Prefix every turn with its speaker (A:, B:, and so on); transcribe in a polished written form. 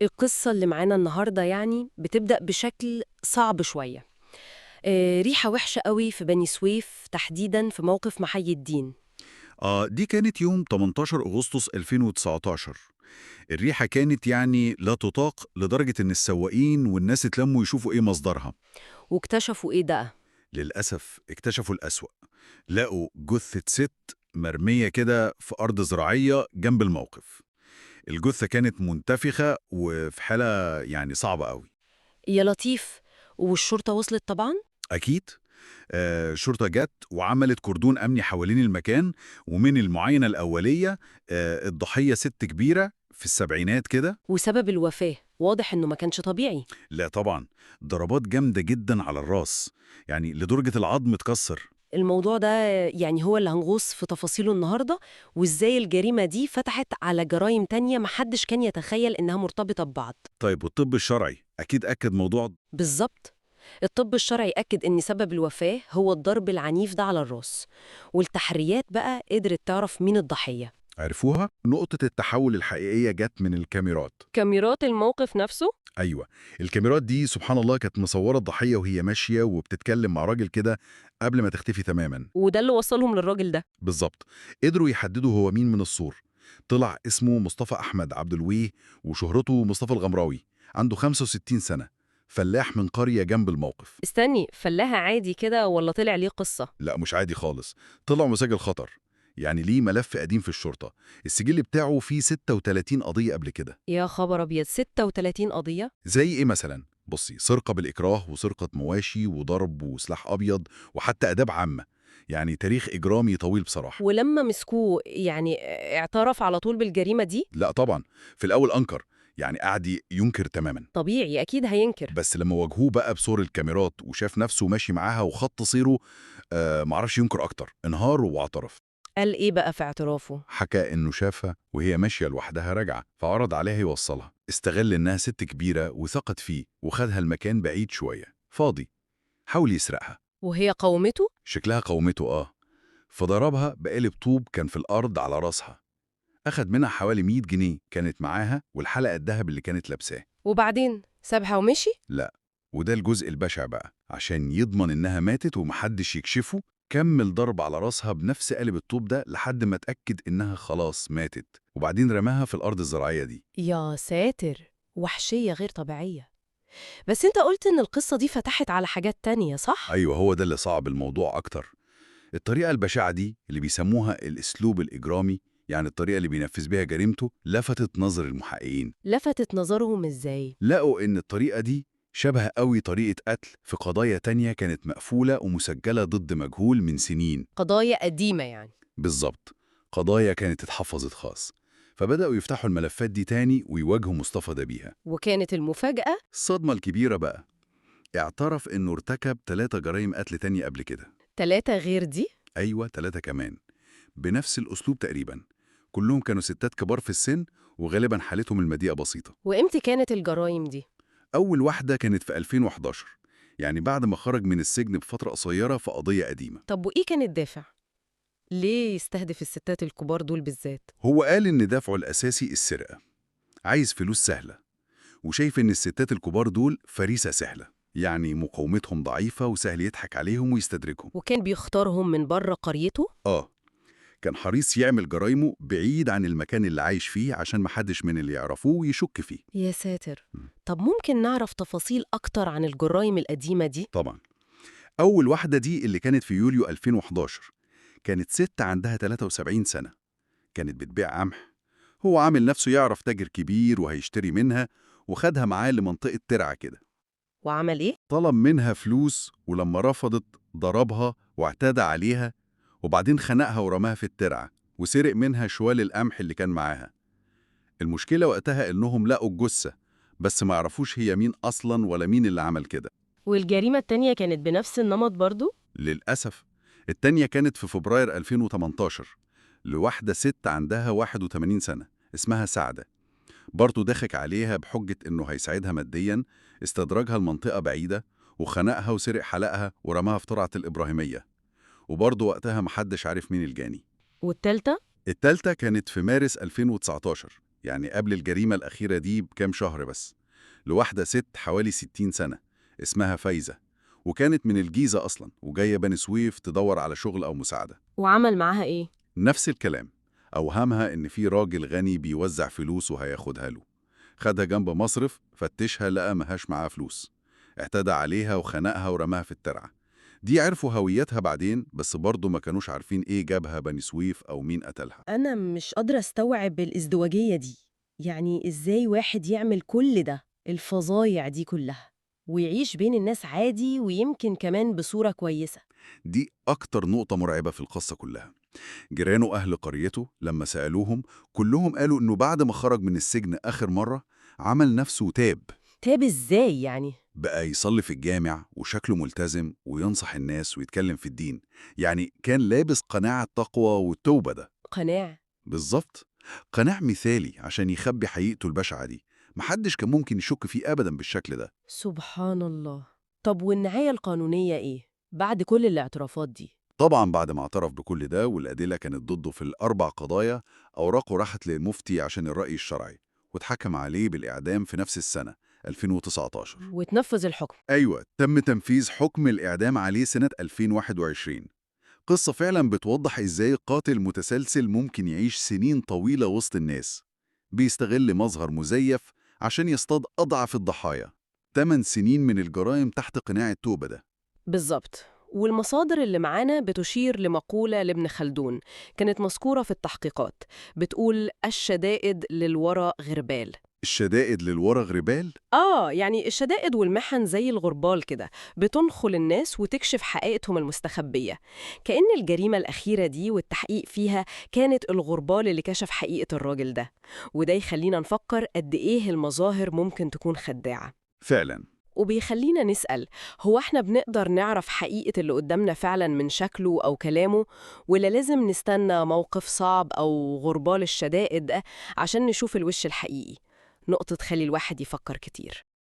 A: القصة اللي معانا النهاردة يعني بتبدأ بشكل صعب شوية. ريحة وحشة قوي في بني سويف تحديداً في موقف محي الدين.
B: دي كانت يوم 18 أغسطس 2019. الريحة كانت يعني لا تطاق لدرجة إن السواقين والناس اتلموا يشوفوا إيه مصدرها.
A: واكتشفوا إيه بقى؟
B: للأسف اكتشفوا الأسوأ. لقوا جثة ست مرمية كده في أرض زراعية جنب الموقف. الجثة كانت منتفخة وفي حالة يعني صعبة قوي.
A: يا لطيف. والشرطة وصلت طبعاً؟
B: أكيد. شرطة جت وعملت كردون أمني حوالين المكان. ومن المعاينة الأولية الضحية ست كبيرة في السبعينات كده.
A: وسبب الوفاة واضح إنه ما كانش طبيعي.
B: لا طبعا، ضربات جامدة جدا على الراس، يعني لدرجة العظم اتكسر.
A: الموضوع ده يعني هو اللي هنغوص في تفاصيله النهاردة، وإزاي الجريمة دي فتحت على جرائم تانية محدش كان يتخيل إنها مرتبطة ببعض.
B: طيب والطب الشرعي أكيد أكد موضوع.
A: بالظبط. الطب الشرعي أكد إن سبب الوفاة هو الضرب العنيف ده على الراس، والتحريات بقى قدرت تعرف مين الضحية.
B: عرفوها؟ نقطة التحول الحقيقية جت من الكاميرات.
A: كاميرات الموقف نفسه.
B: أيوة، الكاميرات دي سبحان الله كانت مصورة الضحية وهي ماشية وبتتكلم مع راجل كده قبل ما تختفي تماما.
A: وده اللي وصلهم للراجل ده.
B: بالظبط. قدروا يحددوا هو مين من الصور. طلع اسمه مصطفى أحمد عبد الويه، وشهرته مصطفى الغمراوي. عنده 65 سنة، فلاح من قرية جنب الموقف.
A: استني، فلاها عادي كده ولا طلع ليه قصة؟
B: لا مش عادي خالص، طلع مسجل خطر. يعني ليه ملف قديم في الشرطة. السجل بتاعه فيه 36 قضية قبل كده.
A: يا خبر أبيض، 36 قضية؟
B: زي إيه مثلا؟ بصي، سرقة بالإكراه وسرقة مواشي وضرب وسلاح أبيض وحتى آداب عامة. يعني تاريخ إجرامي طويل بصراحة.
A: ولما مسكوه يعني اعترف على طول بالجريمة دي؟
B: لا طبعا، في الأول أنكر، يعني قعد ينكر تماما.
A: طبيعي، أكيد هينكر.
B: بس لما واجهوه بقى بصور الكاميرات وشاف نفسه ماشي معاها وخط سيره، معرفش ينكر أكتر، انهار واعترف.
A: قال إيه بقى في اعترافه؟
B: حكى إنه شافها وهي ماشية لوحدها راجعة، فعرض عليها يوصلها. استغل إنها ست كبيرة وثقت فيه وخدها المكان بعيد شوية فاضي. حاول يسرقها.
A: وهي قومته؟
B: شكلها قومته فضربها بقالب طوب كان في الأرض على راسها. أخد منها حوالي 100 جنيه كانت معاها والحلقة الذهب اللي كانت لابساه.
A: وبعدين سابها ومشي؟
B: لا، وده الجزء البشع بقى. عشان يضمن إنها ماتت ومحدش يكشفه، كمل ضرب على راسها بنفس قالب الطوب ده لحد ما اتأكد إنها خلاص ماتت، وبعدين رماها في الأرض الزراعية دي.
A: يا ساتر، وحشية غير طبيعية. بس انت قلت ان القصة دي فتحت على حاجات تانية، صح؟
B: أيوة، هو ده اللي صعب الموضوع أكتر. الطريقة البشعة دي اللي بيسموها الأسلوب الإجرامي، يعني الطريقة اللي بينفذ بيها جريمته، لفتت نظر المحققين.
A: لفتت نظرهم ازاي؟
B: لقوا إن الطريقة دي شبه قوي طريقة قتل في قضايا تانية كانت مقفولة ومسجلة ضد مجهول من سنين.
A: قضايا قديمة يعني.
B: بالظبط، قضايا كانت اتحفظت خاص. فبدأوا يفتحوا الملفات دي تاني ويواجهوا مصطفى ده بيها.
A: وكانت المفاجأة؟
B: الصدمة الكبيرة بقى، اعترف إنه ارتكب 3 جرائم قتل تانية قبل كده.
A: 3 غير دي؟
B: أيوة، 3 كمان، بنفس الأسلوب تقريبا. كلهم كانوا ستات كبار في السن وغالبا حالتهم المادية بسيطة.
A: وامتى كانت الجرائم دي؟
B: أول واحدة كانت في 2011، يعني بعد ما خرج من السجن بفترة قصيرة في قضية قديمة.
A: طب وإيه كان الدافع؟ ليه يستهدف الستات الكبار دول بالذات؟
B: هو قال إن دافعه الأساسي السرقة، عايز فلوس سهلة، وشايف إن الستات الكبار دول فريسة سهلة، يعني مقاومتهم ضعيفة وسهل يضحك عليهم ويستدركهم.
A: وكان بيختارهم من بره قريته؟
B: كان حريص يعمل جرايمه بعيد عن المكان اللي عايش فيه عشان محدش من اللي يعرفوه يشك فيه.
A: يا ساتر.
B: م.
A: طب ممكن نعرف تفاصيل أكتر عن الجرائم القديمة دي؟
B: طبعا. أول واحدة دي اللي كانت في يوليو 2011، كانت ست عندها 73 سنة، كانت بتبيع قمح. هو عامل نفسه يعرف تاجر كبير وهيشتري منها، وخدها معاه لمنطقة ترعة كده.
A: وعمل إيه؟
B: طلب منها فلوس ولما رفضت ضربها واعتدى عليها، وبعدين خنقها ورماها في الترعة وسرق منها شوال القمح اللي كان معاها. المشكلة وقتها إنهم لقوا الجثة، بس ما يعرفوش هي مين أصلاً ولا مين اللي عمل كده.
A: والجريمة التانية كانت بنفس النمط برضو؟
B: للأسف. التانية كانت في فبراير 2018، لواحدة ست عندها 81 سنة اسمها سعدة. برضه ضحك عليها بحجة إنه هيساعدها مادياً، استدرجها لمنطقة بعيدة وخنقها وسرق حلقها ورماها في ترعة الإبراهيمية. وبرضه وقتها محدش عارف مين الجاني.
A: والتالتة؟
B: التالتة كانت في مارس 2019، يعني قبل الجريمة الأخيرة دي بكام شهر بس، لواحدة ست حوالي 60 سنة اسمها فايزة، وكانت من الجيزة أصلا وجاية بني سويف تدور على شغل أو مساعدة.
A: وعمل معاها إيه؟
B: نفس الكلام، أوهمها إن في راجل غني بيوزع فلوس وهياخدها له. خدها جنب مصرف، فتشها لقى مهاش معاه فلوس، اعتدى عليها وخنقها ورماها في الترعة. دي عرفوا هويتها بعدين، بس برضه ما كانوش عارفين إيه جابها بني سويف أو مين قتلها.
A: أنا مش قادرة أستوعب الازدواجية دي. يعني إزاي واحد يعمل كل ده، الفظايع دي كلها، ويعيش بين الناس عادي ويمكن كمان بصورة كويسة؟
B: دي أكتر نقطة مرعبة في القصة كلها. جيرانه أهل قريته لما سألوهم كلهم قالوا إنه بعد ما خرج من السجن آخر مرة عمل نفسه تاب،
A: تاب إزاي يعني؟
B: بقى يصلي في الجامع وشكله ملتزم وينصح الناس ويتكلم في الدين. يعني كان لابس قناع التقوى والتوبة ده.
A: قناع؟
B: بالظبط، قناع مثالي عشان يخبي حقيقته البشعة دي. محدش كان ممكن يشك فيه أبدا بالشكل ده.
A: سبحان الله. طب والنهاية القانونية إيه بعد كل الاعترافات دي؟
B: طبعا بعد ما اعترف بكل ده والأدلة كانت ضده في الأربع قضايا، أوراقه راحت للمفتي عشان الرأي الشرعي، واتحكم عليه بالإعدام في نفس السنة 2019.
A: وتنفذ الحكم؟
B: أيوة، تم تنفيذ حكم الإعدام عليه سنة 2021. قصة فعلا بتوضح إزاي قاتل متسلسل ممكن يعيش سنين طويلة وسط الناس، بيستغل مظهر مزيف عشان يصطاد أضعف الضحايا. 8 سنين من الجرائم تحت قناع التوبة ده.
A: بالظبط. والمصادر اللي معانا بتشير لمقولة لابن خلدون كانت مذكورة في التحقيقات، بتقول الشدائد للورى غربال.
B: الشدائد للورا غربال؟
A: يعني الشدائد والمحن زي الغربال كده، بتنخل الناس وتكشف حقيقتهم المستخبية. كأن الجريمة الأخيرة دي والتحقيق فيها كانت الغربال اللي كشف حقيقة الراجل ده. وده يخلينا نفكر قد إيه المظاهر ممكن تكون خداعة.
B: فعلا.
A: وبيخلينا نسأل، هو احنا بنقدر نعرف حقيقة اللي قدامنا فعلا من شكله أو كلامه، ولا لازم نستنى موقف صعب أو غربال الشدائد ده عشان نشوف الوش الحقيقي؟ نقطة تخلي الواحد يفكر كتير.